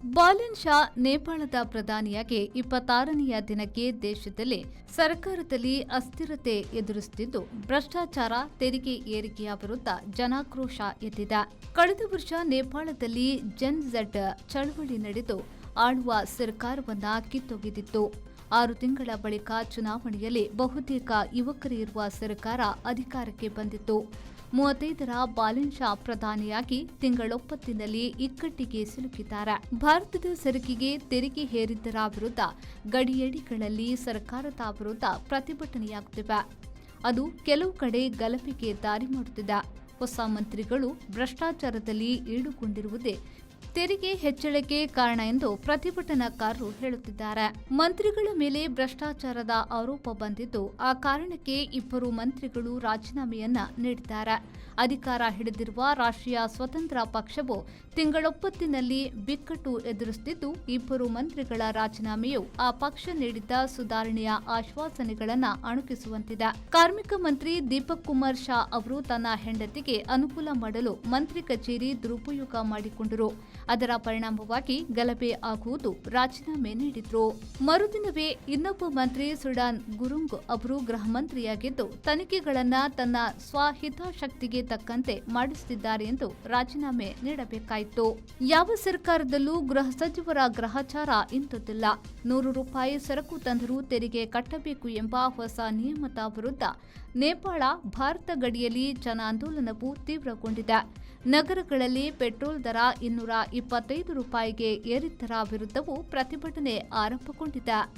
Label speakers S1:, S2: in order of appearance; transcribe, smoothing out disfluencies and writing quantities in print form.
S1: ಬಾಲನ್ ಶಾ ನೇಪಾಳದ ಪ್ರಧಾನಿಯಾಗಿ 26ನೆಯ ದಿನಕ್ಕೆ ದೇಶದಲ್ಲಿ ಸರ್ಕಾರದಲ್ಲಿ ಅಸ್ಥಿರತೆ ಎದುರಿಸುತ್ತಿದ್ದು, ಭ್ರಷ್ಟಾಚಾರ, ತೆರಿಗೆ ಏರಿಕೆಯ ವಿರುದ್ಧ ಜನಾಕ್ರೋಶ ಎದ್ದಿದೆ. ಕಳೆದ ವರ್ಷ ನೇಪಾಳದಲ್ಲಿ ಜನ್ ಝಡ್ ಚಳವಳಿ ನಡೆದು ಆಳುವ ಸರ್ಕಾರವನ್ನ ಕಿತ್ತೊಗೆದಿತ್ತು. 6 ತಿಂಗಳ ಬಳಿಕ ಚುನಾವಣೆಯಲ್ಲಿ ಬಹುತೇಕ ಯುವಕರಿರುವ ಸರ್ಕಾರ ಅಧಿಕಾರಕ್ಕೆ ಬಂದಿತ್ತು. 35ರ ಬಾಲನ್ ಶಾ ಪ್ರಧಾನಿಯಾಗಿ ತಿಂಗಳೊಪ್ಪತ್ತಿನಲ್ಲಿ ಇಕ್ಕಟ್ಟಿಗೆ ಸಿಲುಕಿದ್ದಾರೆ. ಭಾರತದ ಸರಕಿಗೆ ತೆರಿಗೆ ಹೇರಿದ್ದರ ವಿರುದ್ಧ ಗಡಿಯಡಿಗಳಲ್ಲಿ ಸರ್ಕಾರದ ವಿರುದ್ಧ ಪ್ರತಿಭಟನೆಯಾಗುತ್ತಿವೆ. ಅದು ಕೆಲವು ಕಡೆ ಗಲಭೆಗೆ ದಾರಿ ಮಾಡುತ್ತಿದೆ. ಹೊಸ ಮಂತ್ರಿಗಳು ಭ್ರಷ್ಟಾಚಾರದಲ್ಲಿ ಈಡುಕೊಂಡಿರುವುದೇ ತೆರಿಗೆ ಹೆಚ್ಚಳಕ್ಕೆ ಕಾರಣ ಎಂದು ಪ್ರತಿಭಟನಾಕಾರರು ಹೇಳುತ್ತಿದ್ದಾರೆ. ಮಂತ್ರಿಗಳ ಮೇಲೆ ಭ್ರಷ್ಟಾಚಾರದ ಆರೋಪ ಬಂದಿದ್ದು, ಆ ಕಾರಣಕ್ಕೆ 2 ಮಂತ್ರಿಗಳು ರಾಜೀನಾಮೆಯನ್ನ ನೀಡಿದ್ದಾರೆ. ಅಧಿಕಾರ ಹಿಡಿದಿರುವ ರಾಷ್ಟ್ರೀಯ ಸ್ವತಂತ್ರ ಪಕ್ಷವು ತಿಂಗಳೊಪ್ಪತ್ತಿನಲ್ಲಿ ಬಿಕ್ಕಟ್ಟು ಎದುರಿಸುತ್ತಿದ್ದು, 2 ಮಂತ್ರಿಗಳ ರಾಜೀನಾಮೆಯು ಆ ಪಕ್ಷ ನೀಡಿದ್ದ ಸುಧಾರಣೆಯ ಆಶ್ವಾಸನೆಗಳನ್ನ ಅಣುಕಿಸುವಂತಿದೆ. ಕಾರ್ಮಿಕ ಮಂತ್ರಿ ದೀಪಕ್ ಕುಮಾರ್ ಶಾ ಅವರು ತನ್ನ ಹೆಂಡತಿಗೆ ಅನುಕೂಲ ಮಾಡಲು ಮಂತ್ರಿ ಕಚೇರಿ ದುರುಪಯೋಗ ಮಾಡಿಕೊಂಡರು. ಅದರ ಪರಿಣಾಮವಾಗಿ ಗಲಭೆ ಆಗುವುದು ರಾಜೀನಾಮೆ ನೀಡಿದ್ರು. ಮರುದಿನವೇ ಇನ್ನೊಬ್ಬ ಮಂತ್ರಿ ಸುಡಾನ್ ಗುರುಂಗ್ ಅವರು ಗೃಹ ಮಂತ್ರಿಯಾಗಿದ್ದು, ತನಿಖೆಗಳನ್ನ ತನ್ನ ಸ್ವಹಿತಾಸಕ್ತಿಗೆ ತಕ್ಕಂತೆ ಮಾಡಿಸುತ್ತಿದ್ದಾರೆ ಎಂದು ರಾಜೀನಾಮೆ ನೀಡಬೇಕಾಯಿತು. ಯಾವ ಸರ್ಕಾರದಲ್ಲೂ ಗೃಹ ಸಚಿವರ ಗ್ರಹಚಾರ ಇಂಥದ್ದಿಲ್ಲ. ₹100 ಸರಕು ತಂದರೂ ತೆರಿಗೆ ಕಟ್ಟಬೇಕು ಎಂಬ ಹೊಸ ನಿಯಮದ ವಿರುದ್ಧ ನೇಪಾಳ ಭಾರತ ಗಡಿಯಲ್ಲಿ ಜನಾಂದೋಲನವು ತೀವ್ರಗೊಂಡಿದೆ. ನಗರಗಳಲ್ಲಿ ಪೆಟ್ರೋಲ್ ದರ ₹225ಗೆ ಏರಿದ್ದರ ವಿರುದ್ಧವೂ ಪ್ರತಿಭಟನೆ ಆರಂಭಗೊಂಡಿದೆ.